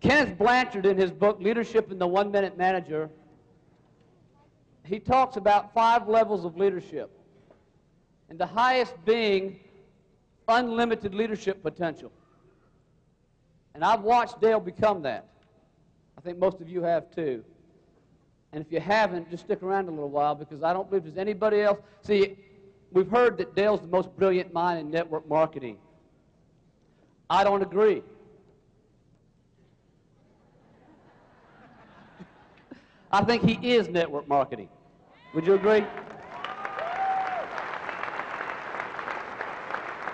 Kenneth Blanchard, in his book, Leadership and the One-Minute Manager, he talks about 5 levels of leadership, and the highest being unlimited leadership potential. And I've watched Dale become that. I think most of you have too. And if you haven't, just stick around a little while, because I don't believe there's anybody else. See, we've heard that Dale's the most brilliant mind in network marketing. I don't agree. I think he is network marketing. Would you agree?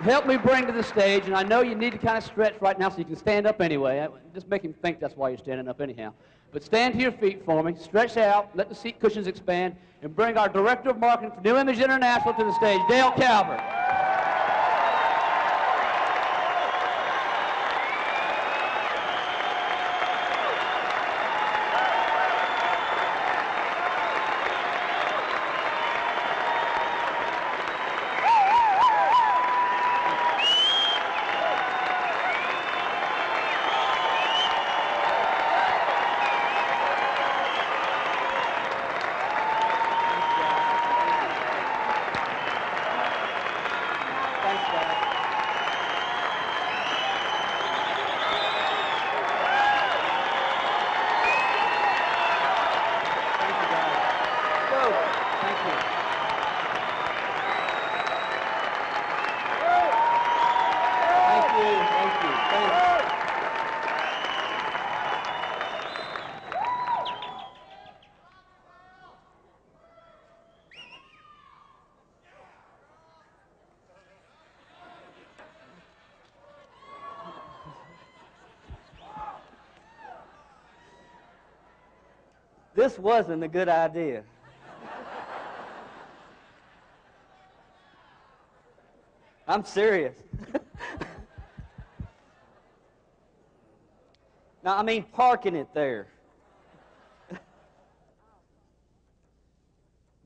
Help me bring to the stage, and I know you need to kind of stretch right now so you can stand up anyway. Just make him think that's why you're standing up anyhow. But stand to your feet for me, stretch out, let the seat cushions expand, and bring our Director of Marketing for New Image International to the stage, Dale Calvert. This wasn't a good idea. I'm serious. Now, I mean, parking it there. Do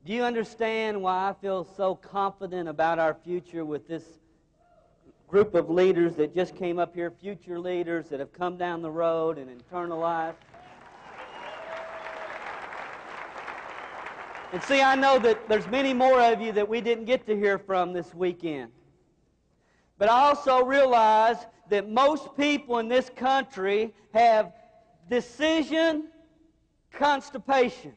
you understand why I feel so confident about our future with this group of leaders that just came up here, future leaders that have come down the road and internalized? And see, I know that there's many more of you that we didn't get to hear from this weekend. But I also realize that most people in this country have decision constipation.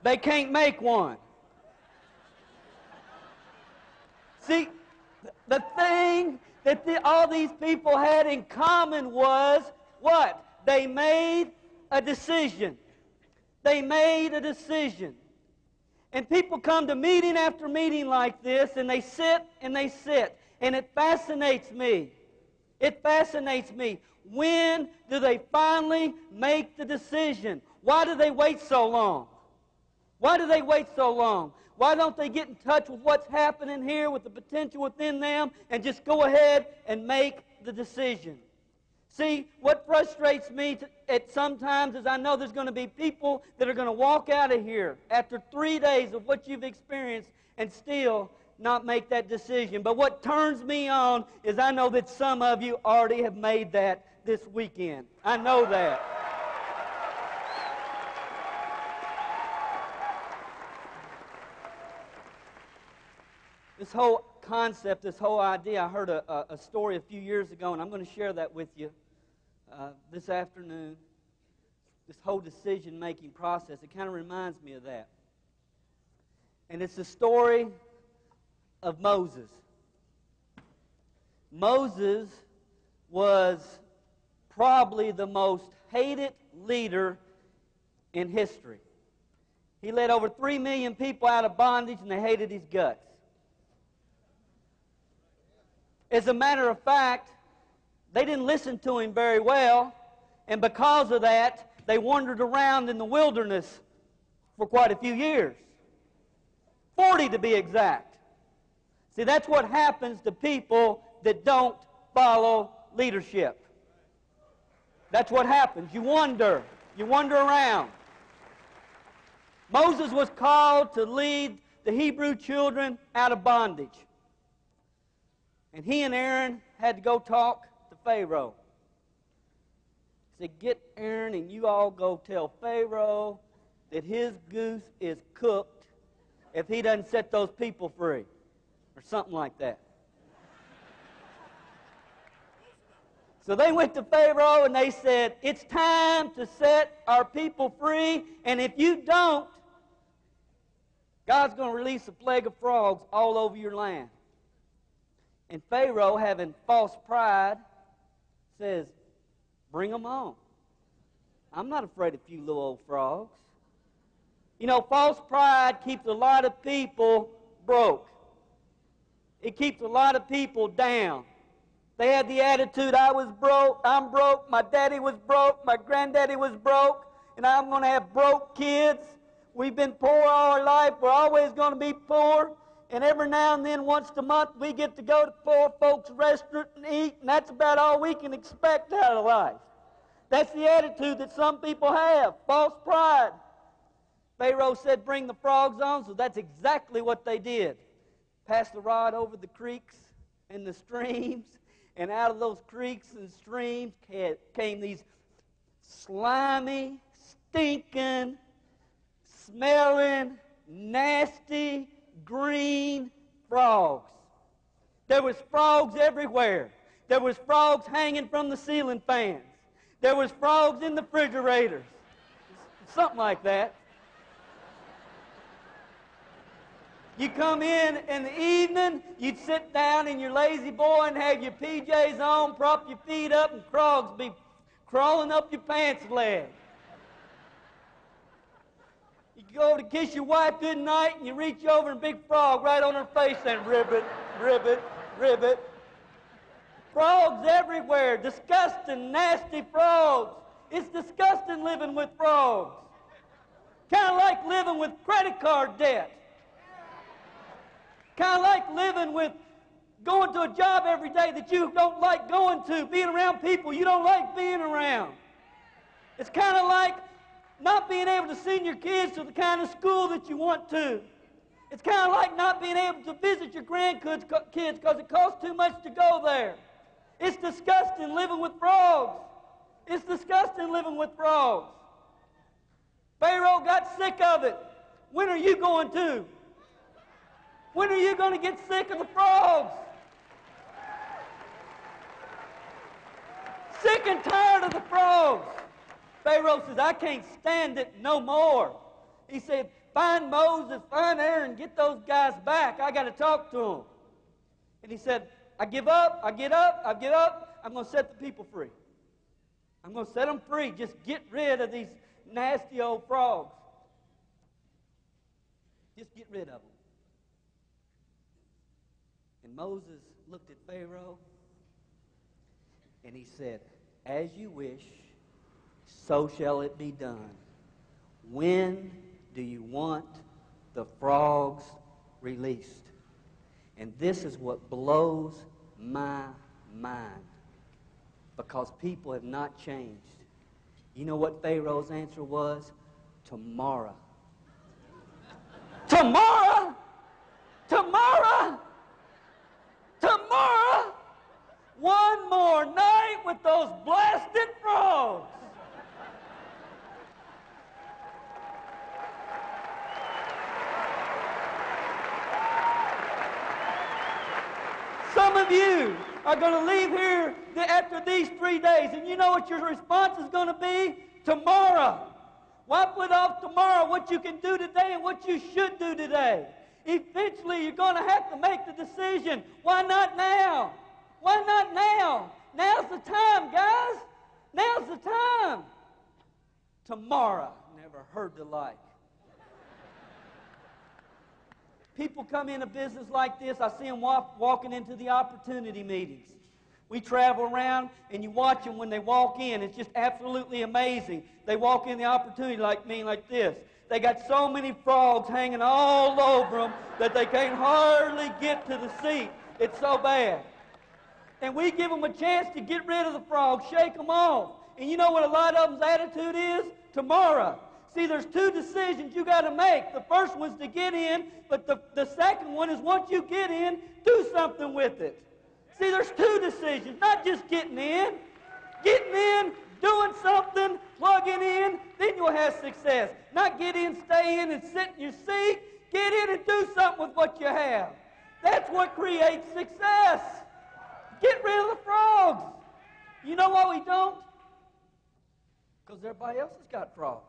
They can't make one. See, the thing that all these people had in common was what? They made a decision. They made a decision. And people come to meeting after meeting like this, and they sit and they sit. And it fascinates me. It fascinates me. When do they finally make the decision? Why do they wait so long? Why do they wait so long? Why don't they get in touch with what's happening here, with the potential within them, and just go ahead and make the decision? See, what frustrates me at sometimes is I know there's going to be people that are going to walk out of here after 3 days of what you've experienced and still not make that decision. But what turns me on is I know that some of you already have made that this weekend. I know that. This whole concept, this whole idea, I heard a story a few years ago, and I'm going to share that with you this afternoon. This whole decision-making process, it kind of reminds me of that. And it's the story of Moses. Moses was probably the most hated leader in history. He led over 3 million people out of bondage, and they hated his guts. As a matter of fact, they didn't listen to him very well, and because of that, they wandered around in the wilderness for quite a few years. 40 to be exact. See, that's what happens to people that don't follow leadership. That's what happens. You wander around. Moses was called to lead the Hebrew children out of bondage. And he and Aaron had to go talk to Pharaoh. He said, get Aaron and you all go tell Pharaoh that his goose is cooked if he doesn't set those people free. Or something like that. So they went to Pharaoh and they said, it's time to set our people free, and if you don't, God's going to release a plague of frogs all over your land. And Pharaoh, having false pride, says, bring them on. I'm not afraid of a few little old frogs. You know, false pride keeps a lot of people broke. It keeps a lot of people down. They had the attitude, I was broke, I'm broke, my daddy was broke, my granddaddy was broke, and I'm going to have broke kids. We've been poor all our life, we're always going to be poor, and every now and then, once a month, we get to go to poor folks' restaurant and eat, and that's about all we can expect out of life. That's the attitude that some people have, false pride. Pharaoh said, bring the frogs on, so that's exactly what they did. Passed the rod over the creeks and the streams, and out of those creeks and streams came these slimy, stinking, smelling, nasty, green frogs. There was frogs everywhere. There was frogs hanging from the ceiling fans. There was frogs in the refrigerators. Something like that. You come in the evening, you'd sit down in your lazy boy and have your PJs on, prop your feet up, and frogs be crawling up your pants leg. You go to kiss your wife good night, and you reach over and big frog right on her face and ribbit, ribbit, ribbit. Frogs everywhere, disgusting, nasty frogs. It's disgusting living with frogs. Kind of like living with credit card debt. Kind of like living with going to a job every day that you don't like going to, being around people you don't like being around. It's kind of like not being able to send your kids to the kind of school that you want to. It's kind of like not being able to visit your grandkids because it costs too much to go there. It's disgusting living with frogs. It's disgusting living with frogs. Pharaoh got sick of it. When are you going to? When are you going to get sick of the frogs? Sick and tired of the frogs. Pharaoh says, I can't stand it no more. He said, find Moses, find Aaron, get those guys back. I got to talk to them. And he said, I give up, I get up, I give up. I'm going to set the people free. I'm going to set them free. Just get rid of these nasty old frogs. Just get rid of them. And Moses looked at Pharaoh and he said, as you wish, so shall it be done. When do you want the frogs released? And this is what blows my mind, because people have not changed. You know what Pharaoh's answer was? Tomorrow. Tomorrow? Tomorrow? Tomorrow? One more night with those blasted frogs. Some of you are going to leave here after these 3 days, and you know what your response is going to be? Tomorrow. Why put off tomorrow what you can do today and what you should do today? Eventually, you're going to have to make the decision. Why not now? Why not now? Now's the time, guys. Now's the time. Tomorrow. Never heard the like. People come into business like this. I see them walking into the opportunity meetings. We travel around, and you watch them when they walk in. It's just absolutely amazing. They walk in the opportunity like me, like this. They got so many frogs hanging all over them that they can't hardly get to the seat. It's so bad. And we give them a chance to get rid of the frogs, shake them off. And you know what a lot of them's attitude is? Tomorrow. See, there's two decisions you got to make. The first one's to get in, but the second one is once you get in, do something with it. See, there's two decisions, not just getting in. Getting in, doing something, plugging in, then you'll have success. Not get in, stay in, and sit in your seat. Get in and do something with what you have. That's what creates success. Get rid of the frogs. You know why we don't? Because everybody else has got frogs.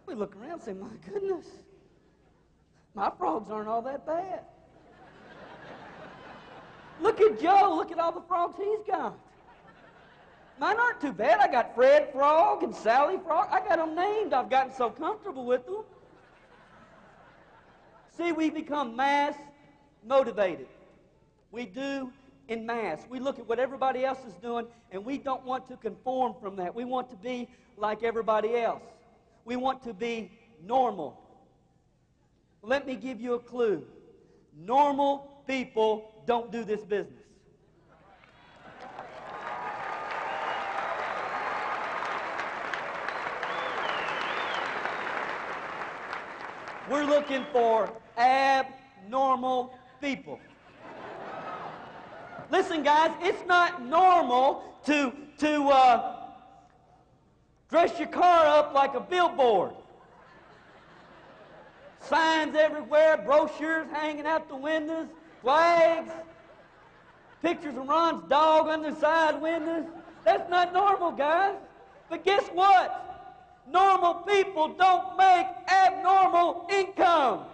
We look around and say, my goodness, my frogs aren't all that bad. Look at Joe. Look at all the frogs he's got. Mine aren't too bad. I got Fred Frog and Sally Frog. I got them named. I've gotten so comfortable with them. See, we become mass motivated. We do in mass. We look at what everybody else is doing, and we don't want to conform from that. We want to be like everybody else. We want to be normal. Let me give you a clue. Normal people don't do this business. We're looking for abnormal people. Listen, guys, it's not normal to dress your car up like a billboard. Signs everywhere, brochures hanging out the windows, flags, pictures of Ron's dog on the side windows. That's not normal, guys. But guess what? Normal people don't make abnormal income.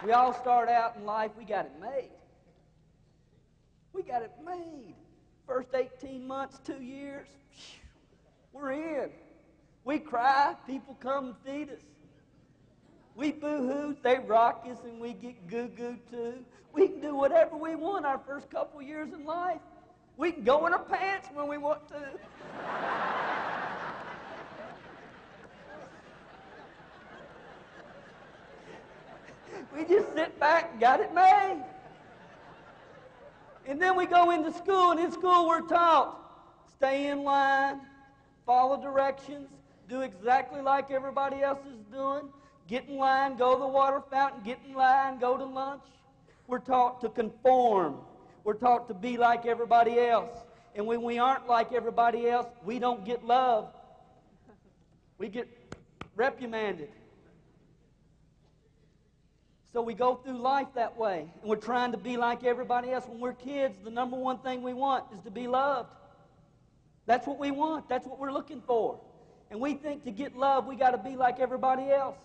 We all start out in life, we got it made. We got it made. First 18 months, 2 years, we're in. We cry, people come and feed us. We boo-hoo, they rock us, and we get goo-goo too. We can do whatever we want our first couple years in life. We can go in our pants when we want to. We just sit back and got it made. And then we go into school, and in school we're taught, stay in line, follow directions, do exactly like everybody else is doing, get in line, go to the water fountain, get in line, go to lunch. We're taught to conform. We're taught to be like everybody else. And when we aren't like everybody else, we don't get love. We get reprimanded. So we go through life that way, and we're trying to be like everybody else. When we're kids, the number one thing we want is to be loved. That's what we want. That's what we're looking for. And we think to get love, we got to be like everybody else.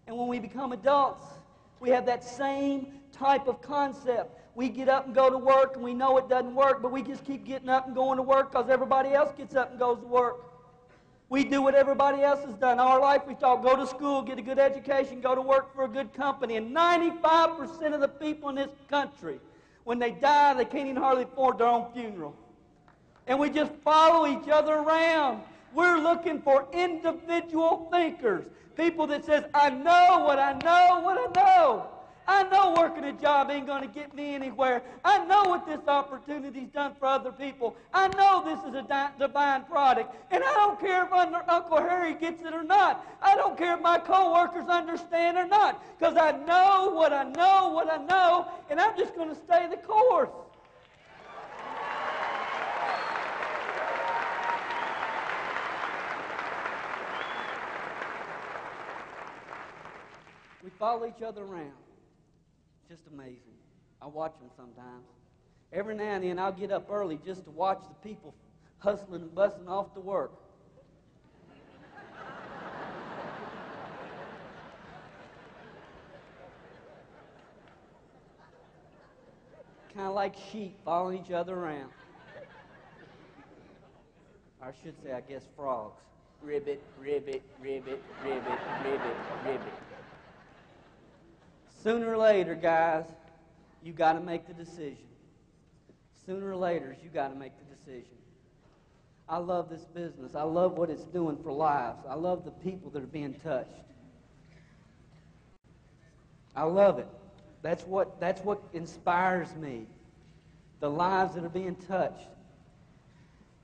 And when we become adults, we have that same type of concept. We get up and go to work, and we know it doesn't work, but we just keep getting up and going to work because everybody else gets up and goes to work. We do what everybody else has done. All our life we thought, go to school, get a good education, go to work for a good company. And 95% of the people in this country, when they die, they can't even hardly afford their own funeral. And we just follow each other around. We're looking for individual thinkers. People that says, I know what I know, what I know. I know working a job ain't going to get me anywhere. I know what this opportunity's done for other people. I know this is a divine product. And I don't care if Uncle Harry gets it or not. I don't care if my co-workers understand or not. Because I know what I know, what I know, and I'm just going to stay the course. We follow each other around. Just amazing. I watch them sometimes. Every now and then I'll get up early just to watch the people hustling and busting off to work. Kind of like sheep following each other around. Or I should say, I guess, frogs. Ribbit, ribbit, ribbit, ribbit, ribbit, ribbit. Sooner or later, guys, you got to make the decision. Sooner or later, you got to make the decision. I love this business. I love what it's doing for lives. I love the people that are being touched. I love it. That's what inspires me. The lives that are being touched.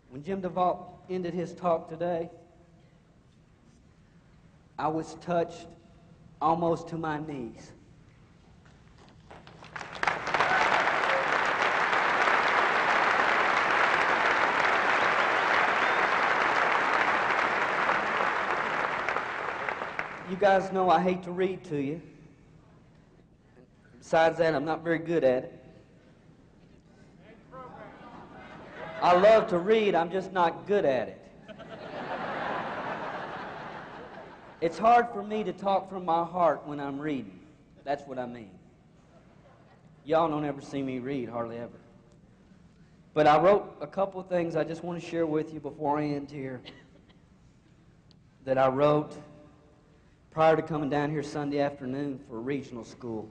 When Jim DeVault ended his talk today, I was touched almost to my knees. You guys know I hate to read to you. Besides that, I'm not very good at it. I love to read, I'm just not good at it. It's hard for me to talk from my heart when I'm reading. That's what I mean. Y'all don't ever see me read, hardly ever. But I wrote a couple of things I just want to share with you before I end here that I wrote prior to coming down here Sunday afternoon for regional school.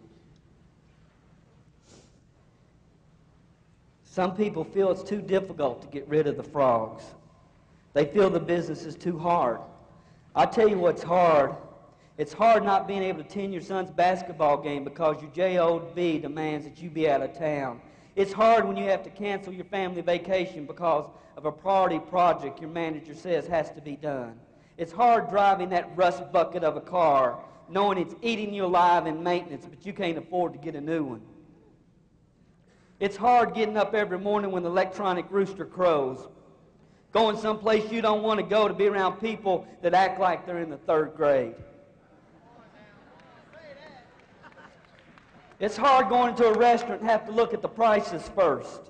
Some people feel it's too difficult to get rid of the frogs. They feel the business is too hard. I tell you what's hard. It's hard not being able to attend your son's basketball game because your JOB demands that you be out of town. It's hard when you have to cancel your family vacation because of a priority project your manager says has to be done. It's hard driving that rust bucket of a car, knowing it's eating you alive in maintenance, but you can't afford to get a new one. It's hard getting up every morning when the electronic rooster crows, going someplace you don't want to go to be around people that act like they're in the 3rd grade. It's hard going to a restaurant and have to look at the prices first.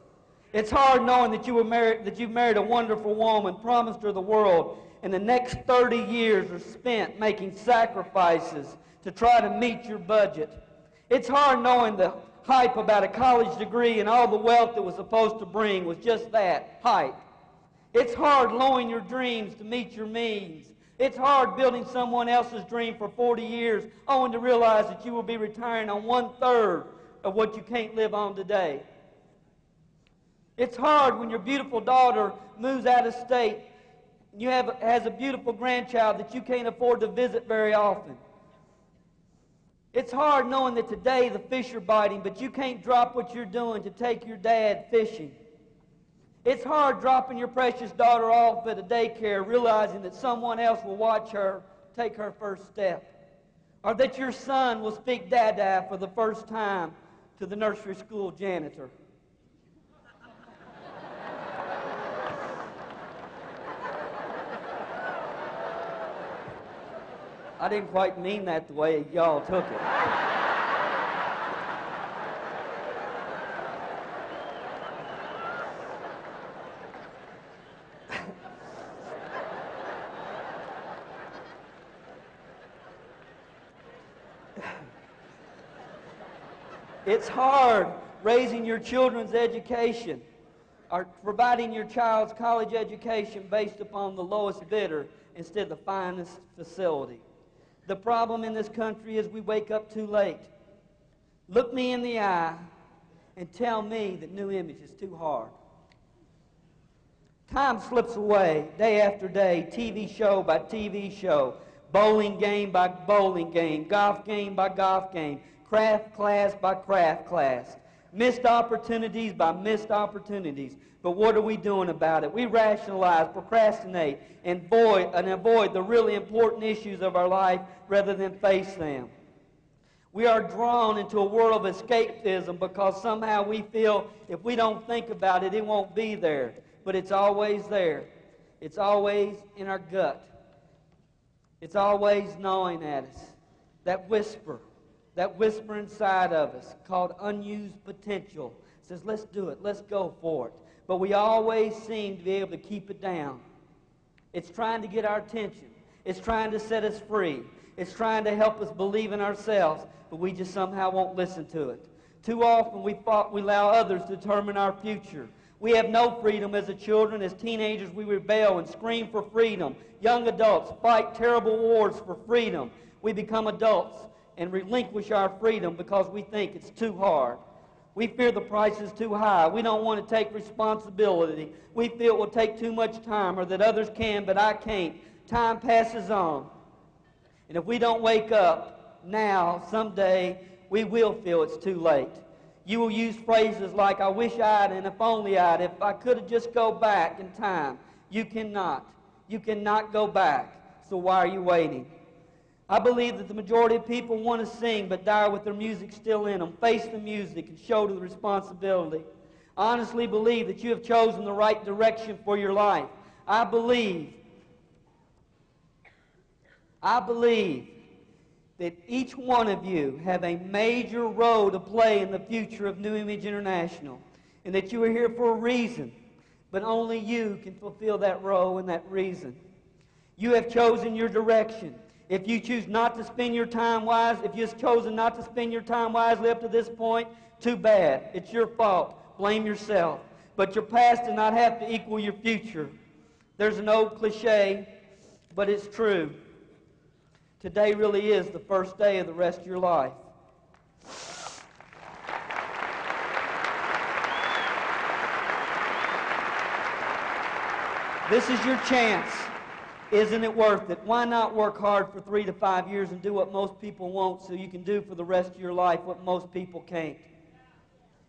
It's hard knowing that you've married a wonderful woman, promised her the world, and the next 30 years are spent making sacrifices to try to meet your budget. It's hard knowing the hype about a college degree and all the wealth it was supposed to bring was just that, hype. It's hard lowering your dreams to meet your means. It's hard building someone else's dream for 40 years only to realize that you will be retiring on 1/3 of what you can't live on today. It's hard when your beautiful daughter moves out of state and has a beautiful grandchild that you can't afford to visit very often. It's hard knowing that today the fish are biting, but you can't drop what you're doing to take your dad fishing. It's hard dropping your precious daughter off at a daycare, realizing that someone else will watch her take her first step. Or that your son will speak dada for the first time to the nursery school janitor. I didn't quite mean that the way y'all took it. It's hard raising your children's education or providing your child's college education based upon the lowest bidder instead of the finest facility. The problem in this country is we wake up too late. Look me in the eye and tell me that New Image is too hard. Time slips away day after day, TV show by TV show, bowling game by bowling game, golf game by golf game, craft class by craft class, missed opportunities by missed opportunities. But what are we doing about it? We rationalize, procrastinate, and avoid the really important issues of our life rather than face them. We are drawn into a world of escapism because somehow we feel if we don't think about it, it won't be there. But it's always there. It's always in our gut. It's always gnawing at us. That whisper inside of us called unused potential says, let's do it, let's go for it. But we always seem to be able to keep it down. It's trying to get our attention. It's trying to set us free. It's trying to help us believe in ourselves, but we just somehow won't listen to it. Too often we allow others to determine our future. We have no freedom as children. As teenagers, we rebel and scream for freedom. Young adults fight terrible wars for freedom. We become adults and relinquish our freedom because we think it's too hard. We fear the price is too high. We don't want to take responsibility. We feel it will take too much time or that others can, but I can't. Time passes on. And if we don't wake up now, someday, we will feel it's too late. You will use phrases like, I wish I'd, and if only I'd, if I could have just go back in time. You cannot. You cannot go back. So why are you waiting? I believe that the majority of people want to sing but die with their music still in them. Face the music and shoulder the responsibility. I honestly believe that you have chosen the right direction for your life. I believe that each one of you have a major role to play in the future of New Image International, and that you are here for a reason, but only you can fulfill that role and that reason. You have chosen your direction. If you choose not to spend your time wise, if you've chosen not to spend your time wisely up to this point, too bad. It's your fault. Blame yourself. But your past does not have to equal your future. There's an old cliche, but it's true. Today really is the first day of the rest of your life. This is your chance. Isn't it worth it? Why not work hard for 3 to 5 years and do what most people won't so you can do for the rest of your life what most people can't?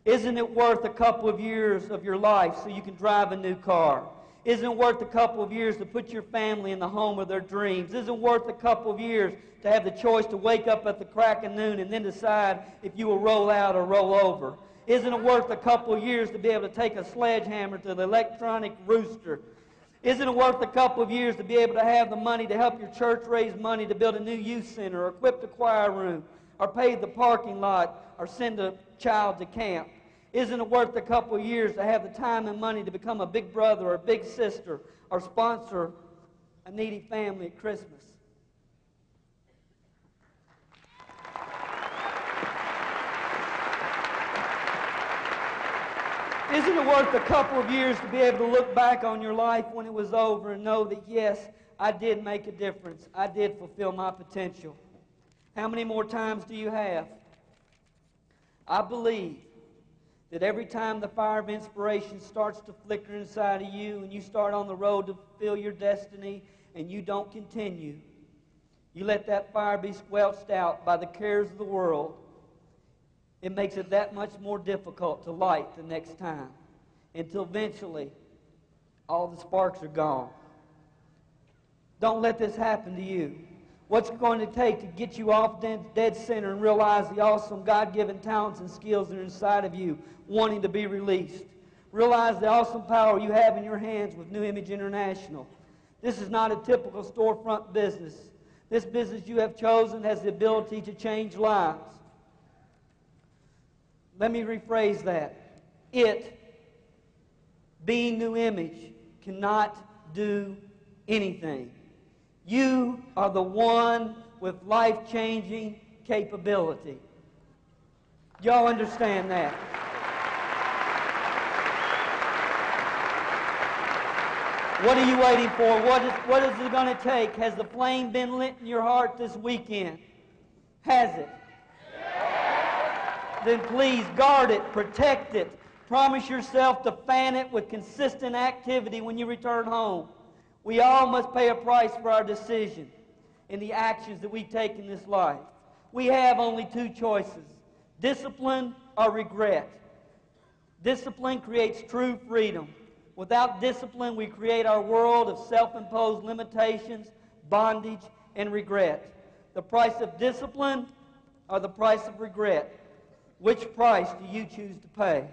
Isn't it worth a couple of years of your life so you can drive a new car? Isn't it worth a couple of years to put your family in the home of their dreams? Isn't it worth a couple of years to have the choice to wake up at the crack of noon and then decide if you will roll out or roll over? Isn't it worth a couple of years to be able to take a sledgehammer to the electronic rooster? Isn't it worth a couple of years to be able to have the money to help your church raise money to build a new youth center, or equip the choir room, or pave the parking lot, or send a child to camp? Isn't it worth a couple of years to have the time and money to become a big brother or a big sister, or sponsor a needy family at Christmas? Isn't it worth a couple of years to be able to look back on your life when it was over and know that, yes, I did make a difference. I did fulfill my potential. How many more times do you have? I believe that every time the fire of inspiration starts to flicker inside of you and you start on the road to fulfill your destiny and you don't continue, you let that fire be squelched out by the cares of the world, it makes it that much more difficult to light the next time, until eventually all the sparks are gone. Don't let this happen to you. What's it going to take to get you off dead center and realize the awesome God-given talents and skills that are inside of you wanting to be released? Realize the awesome power you have in your hands with New Image International. This is not a typical storefront business. This business you have chosen has the ability to change lives. Let me rephrase that. It, being New Image, cannot do anything. You are the one with life-changing capability. Y'all understand that? What are you waiting for? What is it going to take? Has the flame been lit in your heart this weekend? Has it? Then please guard it, protect it. Promise yourself to fan it with consistent activity when you return home. We all must pay a price for our decision and the actions that we take in this life. We have only two choices: discipline or regret. Discipline creates true freedom. Without discipline, we create our world of self-imposed limitations, bondage, and regret. The price of discipline or the price of regret? Which price do you choose to pay?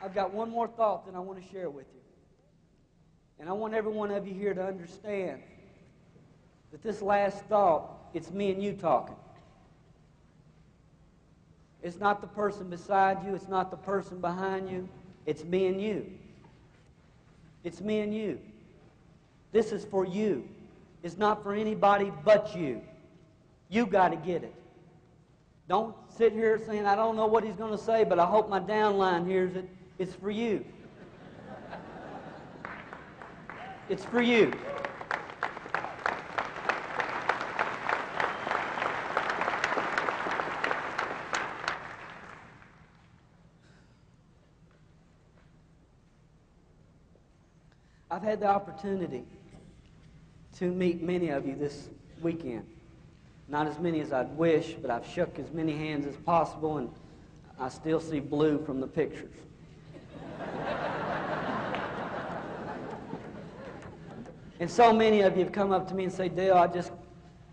I've got one more thought that I want to share with you. And I want every one of you here to understand that this last thought, it's me and you talking. It's not the person beside you. It's not the person behind you. It's me and you. It's me and you. This is for you. It's not for anybody but you. You got to get it. Don't sit here saying, I don't know what he's going to say, but I hope my downline hears it. It's for you. It's for you. I've had the opportunity to meet many of you this weekend. Not as many as I'd wish, but I've shook as many hands as possible, and I still see blue from the pictures. And so many of you have come up to me and say, Dale,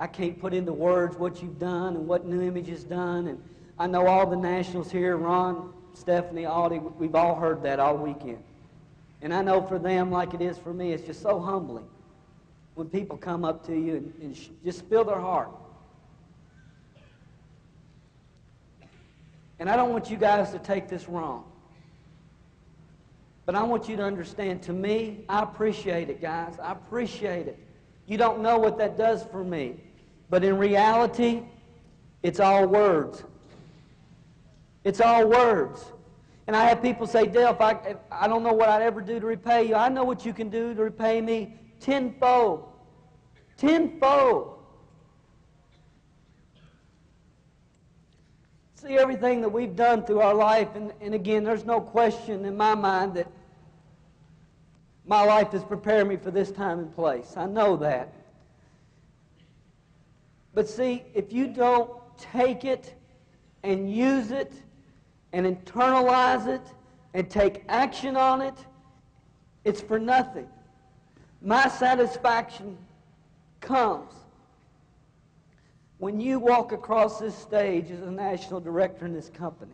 I can't put into words what you've done and what New Image has done. And I know all the nationals here, Ron, Stephanie, Aldi, we've all heard that all weekend. And I know for them, like it is for me, it's just so humbling when people come up to you and just spill their heart. And I don't want you guys to take this wrong. But I want you to understand, to me, I appreciate it, guys. I appreciate it. You don't know what that does for me. But in reality, it's all words. It's all words. And I have people say, Dale, if I don't know what I'd ever do to repay you. I know what you can do to repay me tenfold. Tenfold. See, everything that we've done through our life, and again, there's no question in my mind that my life has prepared me for this time and place. I know that. But see, if you don't take it and use it and internalize it and take action on it, it's for nothing. My satisfaction comes when you walk across this stage as a national director in this company.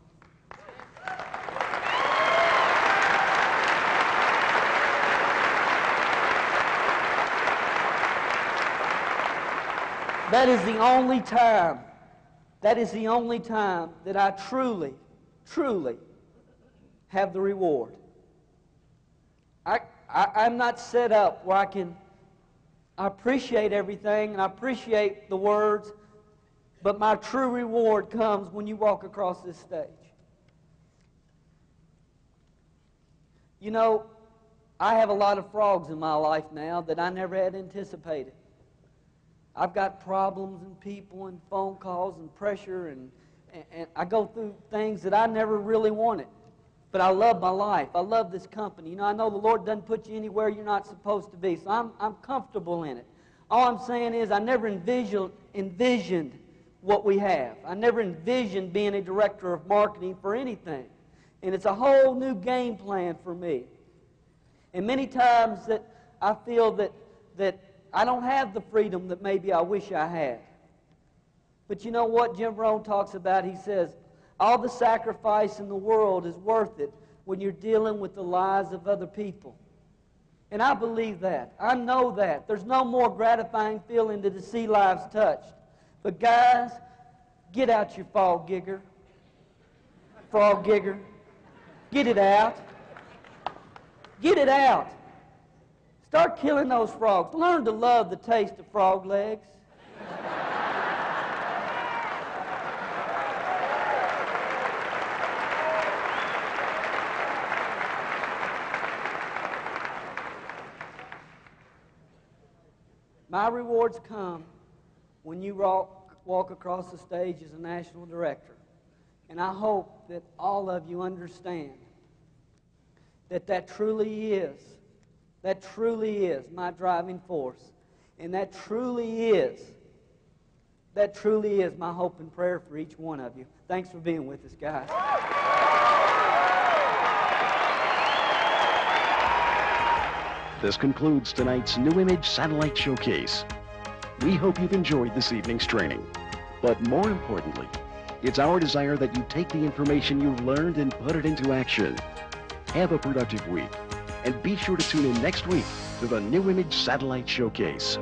That is the only time that I truly, truly have the reward. I'm not set up where I appreciate everything and I appreciate the words, but my true reward comes when you walk across this stage. You know, I have a lot of frogs in my life now that I never had anticipated. I've got problems and people and phone calls and pressure, and I go through things that I never really wanted. But I love my life. I love this company. You know, I know the Lord doesn't put you anywhere you're not supposed to be, so I'm comfortable in it. All I'm saying is I never envisioned what we have. I never envisioned being a director of marketing for anything. And it's a whole new game plan for me. And many times that I feel that I don't have the freedom that maybe I wish I had. But you know what Jim Rohn talks about? He says, all the sacrifice in the world is worth it when you're dealing with the lives of other people. And I believe that. I know that. There's no more gratifying feeling than to see lives touched. But guys, get out your frog gigger. Get it out. Get it out. Start killing those frogs. Learn to love the taste of frog legs. My rewards come when you walk across the stage as a national director. And I hope that all of you understand that truly is my driving force. And that truly is my hope and prayer for each one of you. Thanks for being with us, guys. This concludes tonight's New Image Satellite Showcase. We hope you've enjoyed this evening's training. But more importantly, it's our desire that you take the information you've learned and put it into action. Have a productive week, and be sure to tune in next week to the New Image Satellite Showcase.